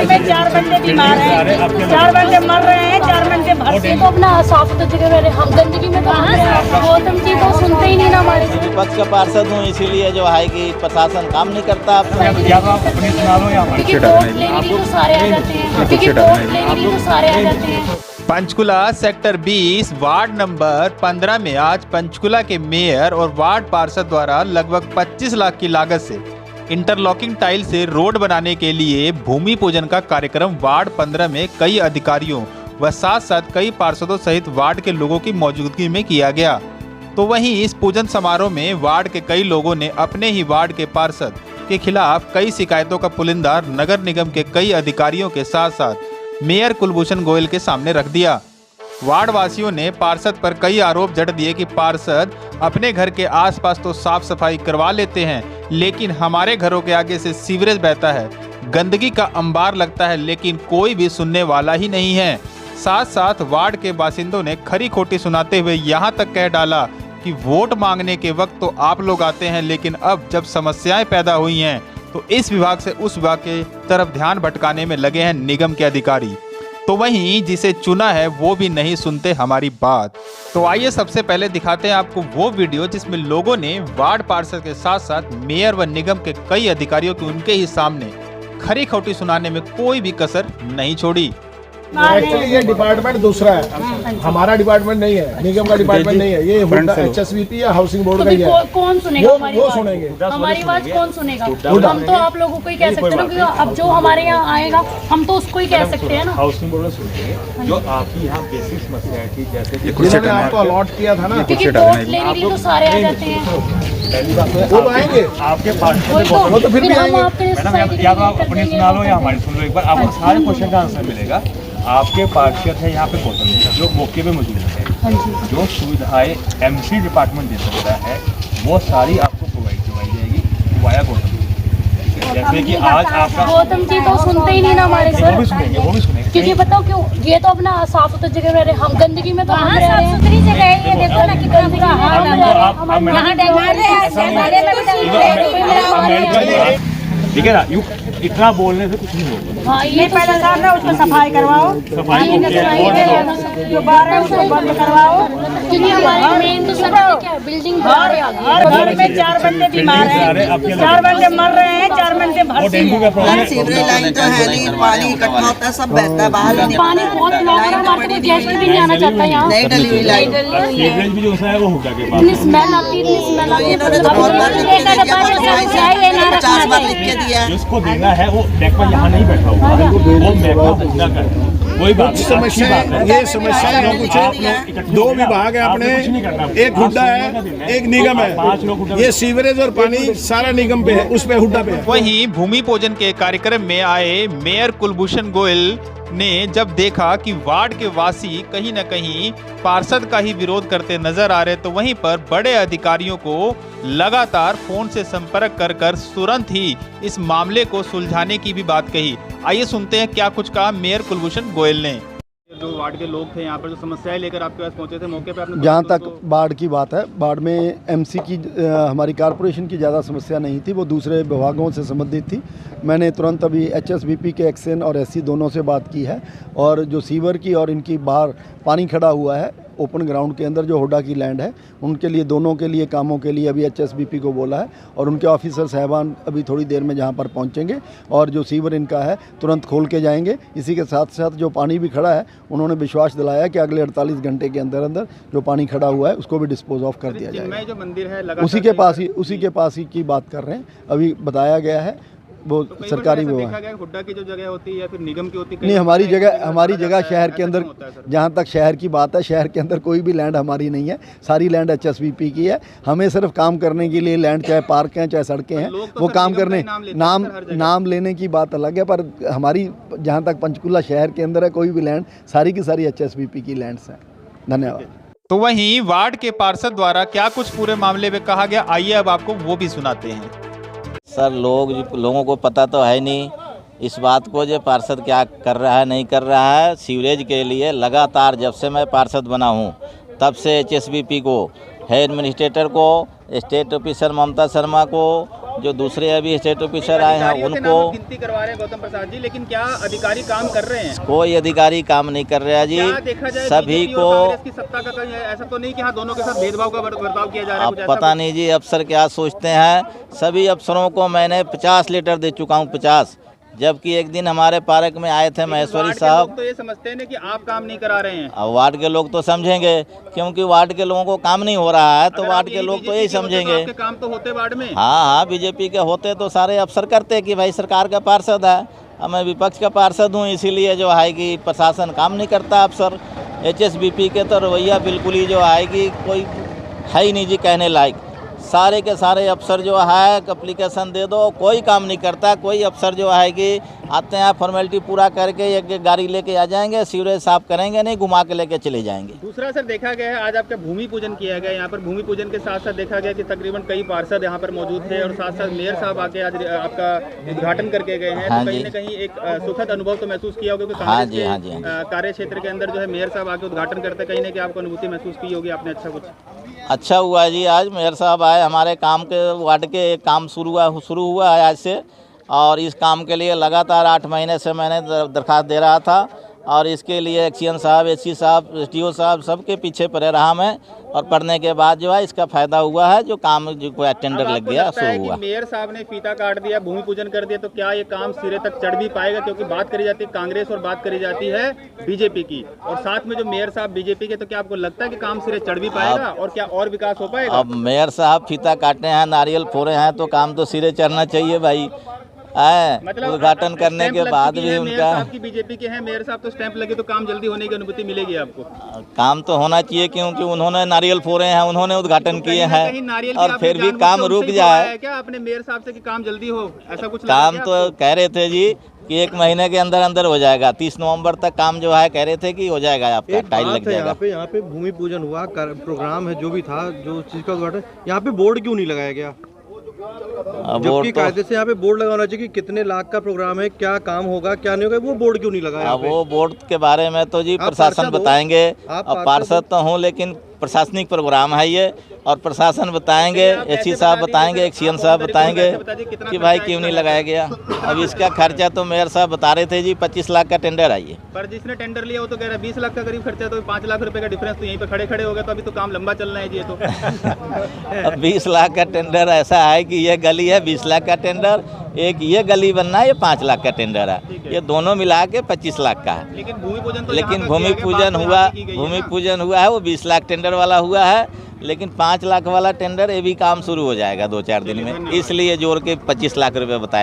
घर में 4 बंदे बीमार हैं, 4 बंदे मर रहे हैं, 4 बंदे भर्ती। तो अपना साफ सुथरी जगह रहे, हम गंदगी में तो गौतम जी तो सुनते ही नहीं ना हमारे। विपक्ष का पार्षद हूँ, इसीलिए जो है कि प्रशासन काम नहीं करता। क्योंकि वोट लेने के लिए तो सारे आ जाते हैं, क्योंकि वोट लेने के लिए तो सारे आ जाते हैं। पंचकुला सेक्टर 20 वार्ड नंबर 15 में आज पंचकुला के मेयर और वार्ड पार्षद द्वारा लगभग 25 लाख की लागत से इंटरलॉकिंग टाइल से रोड बनाने के लिए भूमि पूजन का कार्यक्रम वार्ड 15 में कई अधिकारियों व साथ साथ कई पार्षदों सहित वार्ड के लोगों की मौजूदगी में किया गया। तो वहीं इस पूजन समारोह में वार्ड के कई लोगों ने अपने ही वार्ड के पार्षद के खिलाफ कई शिकायतों का पुलिंदा नगर निगम के कई अधिकारियों के साथ साथ मेयर कुलभूषण गोयल के सामने रख दिया। वार्ड वासियों ने पार्षद पर कई आरोप जड़ दिए कि पार्षद अपने घर के आसपास तो साफ सफाई करवा लेते हैं, लेकिन हमारे घरों के आगे से सीवरेज बहता है, गंदगी का अंबार लगता है, लेकिन कोई भी सुनने वाला ही नहीं है। साथ साथ वार्ड के बासिंदों ने खरी खोटी सुनाते हुए यहाँ तक कह डाला कि वोट मांगने के वक्त तो आप लोग आते हैं, लेकिन अब जब समस्याएं पैदा हुई हैं तो इस विभाग से उस विभाग के तरफ ध्यान भटकाने में लगे हैं निगम के अधिकारी। तो वहीं जिसे चुना है वो भी नहीं सुनते हमारी बात। तो आइए सबसे पहले दिखाते हैं आपको वो वीडियो जिसमें लोगों ने वार्ड पार्षद के साथ साथ मेयर व निगम के कई अधिकारियों की उनके ही सामने खरी खोटी सुनाने में कोई भी कसर नहीं छोड़ी। एक्चुअली ये डिपार्टमेंट दूसरा है, हमारा डिपार्टमेंट नहीं है, निगम का डिपार्टमेंट नहीं है, ये HSBP या हाउसिंग बोर्ड का ही है। कौन सुनेगा वो सुनेंगे हमारी बात, कौन सुनेगा? हम तो आप लोगों को ही कह सकते हैं ना, अब जो हमारे यहाँ आएगा हम तो उसको ही कह सकते हैं ना। हाउसिंग बोर्ड सुनिए, जो आपकी यहाँ बेसिक समस्या थी, जैसे जिन्होंने आपको अलॉट किया था ना, क्योंकि वोट लेने के लिए तो सारे आ जाते हैं। वो आएंगे आपके पास, वो तो फिर भी आएंगे। मैडम या तो आप अपनी सुना लो या हमारी सुन लो, एक बार आपको सारे क्वेश्चन का आंसर मिलेगा। आपके पार्षद है यहाँ पे गौतम जी जो मौके पे मौजूद है, जो सुविधाएं MC डिपार्टमेंट दे सकता है वो सारी आपको प्रोवाइड करवाई जाएगी वाया गौतम जी। जैसे कि आज आपका गौतम जी तो सुनते ही नहीं ना हमारे सर। वो भी सुनेंगे। क्योंकि बताओ क्यों, ये तो अपना साफ सुथरी जगह रह रहे, हम गंदगी में तो हम रह रहे हैं। सुथरी जगह है ये, देखो ना कि गंदगी ठीक है ना, इतना बोलने से कुछ नहीं होगा। हाँ, ये पहले साहब ना उसको सफाई करवाओ, जो बाहर है उसको बंद करवाओ। क्योंकि हमारे मेन तो सर क्या है, बिल्डिंग हर घर में 4 बंदे बीमार हैं, 4 बंदे मर रहे हैं, 4 बंदे भर्ती। सीवरेज लाइन तो है नहीं, पानी इकट्ठा होता है, सब बहता है बाहर। पानी बहुत ब्लॉक है, हमारे को गैस भी नहीं आना चाहता यहाँ। नहीं डली हुई लाइन, सीवरेज भी जो है वो हो गया के इतनी स्मेल आती है, इतनी स्मेल आती है। इन्होंने तो बहुत बार लिख के दे दिया, 50 बार लिख के दिया। जिसको देना है वो महकमा यहाँ नहीं बैठा हुआ, वो महकमा पूरा कर कोई बात समस्या ये समस्या कुछ 2 विभाग है अपने, एक हुड्डा है, एक निगम है। ये सीवरेज और पानी सारा निगम पे है, उस पे हुड्डा पे है। वहीं भूमि पूजन के कार्यक्रम में आए मेयर कुलभूषण गोयल ने जब देखा कि वार्ड के वासी कहीं न कहीं पार्षद का ही विरोध करते नजर आ रहे, तो वहीं पर बड़े अधिकारियों को लगातार फोन से संपर्क कर तुरंत ही इस मामले को सुलझाने की भी बात कही। आइए सुनते हैं क्या कुछ कहा मेयर कुलभूषण गोयल ने। जो वार्ड के लोग थे यहाँ पर जो समस्याएं लेकर आपके पास पहुंचे थे, मौके पे आपने जहाँ तक बाढ़ की बात है, बाढ़ में MC की हमारी कॉरपोरेशन की ज़्यादा समस्या नहीं थी, वो दूसरे विभागों से संबंधित थी। मैंने तुरंत अभी HSBP के एक्सन और SC दोनों से बात की है, और जो सीवर की और इनकी बाहर पानी खड़ा हुआ है ओपन ग्राउंड के अंदर जो हुड्डा की लैंड है, उनके लिए दोनों के लिए कामों के लिए अभी HSBP को बोला है, और उनके ऑफिसर साहबान अभी थोड़ी देर में जहां पर पहुंचेंगे और जो सीवर इनका है तुरंत खोल के जाएंगे। इसी के साथ साथ जो पानी भी खड़ा है, उन्होंने विश्वास दिलाया कि अगले 48 घंटे के अंदर अंदर जो पानी खड़ा हुआ है उसको भी डिस्पोज ऑफ कर दिया जाएगा। जो मंदिर है उसी के पास ही की बात कर रहे हैं, अभी बताया गया है वो सरकारी वो है। हुड्डा की जो जगह होती है या फिर निगम की होती है? नहीं, हमारी जगह शहर के अंदर, जहाँ तक शहर की बात है, शहर के अंदर कोई भी लैंड हमारी नहीं है, सारी लैंड HSBP की है। हमें सिर्फ काम करने के लिए लैंड, चाहे पार्क हैं चाहे सड़कें हैं, वो काम करने नाम लेने की बात अलग है, पर हमारी जहाँ तक पंचकुला शहर के अंदर है कोई भी लैंड, सारी की सारी HSBP की लैंड्स हैं। धन्यवाद। तो वहीं वार्ड के पार्षद द्वारा क्या कुछ पूरे मामले में कहा गया, आइए अब आपको वो भी सुनाते हैं। सर लोगों को पता तो है नहीं इस बात को जो पार्षद क्या कर रहा है नहीं कर रहा है। सीवरेज के लिए लगातार जब से मैं पार्षद बना हूँ तब से HSBP को, है एडमिनिस्ट्रेटर को, स्टेट ऑफिसर ममता शर्मा को जो दूसरे अभी स्टेट ऑफिसर आए हैं अधिकारियों के नाम उनको गिनती करवा रहे हैं गौतम प्रसाद जी, लेकिन क्या अधिकारी काम कर रहे हैं? कोई अधिकारी काम नहीं कर रहा जी। क्या देखा जाए सभी बीजेपी को और कांग्रेस की सत्ता का कहीं ऐसा तो नहीं कि हाँ दोनों के साथ भेदभाव का बर्ताव किया जा रहा है? अब कुछ ऐसा पता नहीं जी अफसर क्या सोचते हैं। सभी अफसरों को मैंने 50 लीटर दे चुका हूँ, 50। जबकि एक दिन हमारे पार्क में आए थे महेश्वरी वार्ड के साहब। लोग तो ये समझते हैं कि आप काम नहीं करा रहे हैं। अब वार्ड के लोग तो समझेंगे, क्योंकि वार्ड के लोगों को काम नहीं हो रहा है, तो अगर वार्ड आप के लोग तो बीजेपी यही के होते समझेंगे। आपके काम तो होते वार्ड में। हाँ, बीजेपी के होते तो सारे अफसर करते कि भाई सरकार का पार्षद है, अब मैं विपक्ष का पार्षद हूँ, इसीलिए जो है कि प्रशासन काम नहीं करता। अफसर HSBP के तो रवैया बिल्कुल ही जो है कि कोई है ही नहीं जी कहने लायक। सारे के सारे अफसर जो है एप्लीकेशन दे दो, कोई काम नहीं करता। कोई अफसर जो है कि आते हैं फॉर्मेलिटी पूरा करके एक गाड़ी लेके आ जाएंगे, सीवरेज साफ करेंगे नहीं, घुमा के लेके चले जाएंगे। दूसरा सर देखा गया है आज आपका भूमि पूजन किया गया। यहाँ पर भूमि पूजन के साथ साथ देखा गया कि तकरीबन कई पार्षद यहाँ पर मौजूद थे और साथ साथ मेयर साहब आके आज आपका उद्घाटन करके गए हैं। हाँ तो कहीं जी। न कहीं एक सुखद अनुभव तो महसूस किया होगा क्योंकि हाँ जी, हाँ जी, हाँ जी। कार्य क्षेत्र के अंदर जो है मेयर साहब आके उद्घाटन करते कहीं ना कहीं आपको अनुभूति महसूस की होगी आपने। अच्छा कुछ अच्छा हुआ जी, आज मेयर साहब आए, हमारे काम के वार्ड के एक काम शुरू हुआ है आज से, और इस काम के लिए लगातार 8 महीने से मैंने दरख्वास्त दे रहा था, और इसके लिए एक्सीएन साहब, एससी साहब, SDO साहब सबके पीछे पड़े रहा मैं, और पढ़ने के बाद जो है इसका फायदा हुआ है, जो काम जो कोई टेंडर लग गया शुरू हुआ। मेयर साहब ने फीता काट दिया, भूमि पूजन कर दिया, तो क्या ये काम सिरे तक चढ़ भी पाएगा? क्योंकि बात करी जाती है कांग्रेस और बात करी जाती है बीजेपी की, और साथ में जो मेयर साहब बीजेपी के, तो क्या आपको लगता है कि काम सिरे चढ़ भी पाएगा और क्या और विकास हो पाएगा? अब मेयर साहब फीता काटे हैं, नारियल फोड़े हैं, तो काम तो सिरे चढ़ना चाहिए भाई। मतलब उद्घाटन करने के बाद भी उनका की बीजेपी के हैं मेयर साहब, तो स्टैंप लगे तो काम जल्दी होने की अनुभूति मिलेगी आपको? काम तो होना चाहिए, क्योंकि उन्होंने नारियल फोड़े हैं, उन्होंने उद्घाटन किए हैं, और फिर भी काम रुक जाए। क्या आपने मेयर साहब से कि काम जल्दी हो, ऐसा कुछ काम तो कह रहे थे जी कि 1 महीने के अंदर अंदर हो जाएगा, 30 नवंबर तक काम जो है कह रहे थे कि हो जाएगा, आपका टाइल लग जाएगा। यहाँ पे भूमि पूजन हुआ, प्रोग्राम है जो भी था, जो चीज का उद्घाटन, यहाँ पे बोर्ड क्यों नहीं लगाया गया? जबकि कायदे से यहाँ पे बोर्ड लगाना चाहिए कि कितने लाख का प्रोग्राम है, क्या काम होगा क्या नहीं होगा, वो बोर्ड क्यों नहीं लगाया? वो बोर्ड के बारे में तो जी प्रशासन बताएंगे। अब पार्षद तो हूँ, लेकिन प्रशासनिक प्रोग्राम है ये, और प्रशासन बताएंगे, एससी साहब बताएंगे, एक्सीएन साहब बताएंगे कि भाई क्यों नहीं लगाया गया। अब इसका खर्चा तो मेयर साहब बता रहे थे जी 25 लाख का टेंडर है ये। पर जिसने टेंडर लिया वो तो कह रहा है 20 लाख का करीब खर्चा, तो 5 लाख रुपए का डिफरेंस तो यहीं पे खड़े खड़े हो गया, तो अभी तो काम लंबा चलना है जी ये तो। अब 20 लाख का टेंडर ऐसा है कि ये गली है 20 लाख का टेंडर, एक ये गली बनना है, ये 5 लाख का टेंडर है, ये दोनों मिला के 25 लाख का है। लेकिन भूमि पूजन तो लेकिन भूमि पूजन हुआ है, वो 20 लाख टेंडर वाला हुआ है, लेकिन 5 लाख वाला टेंडर ये भी काम शुरू हो जाएगा 2-4 दिन में, इसलिए जोड़ के 25 लाख रुपए बताए।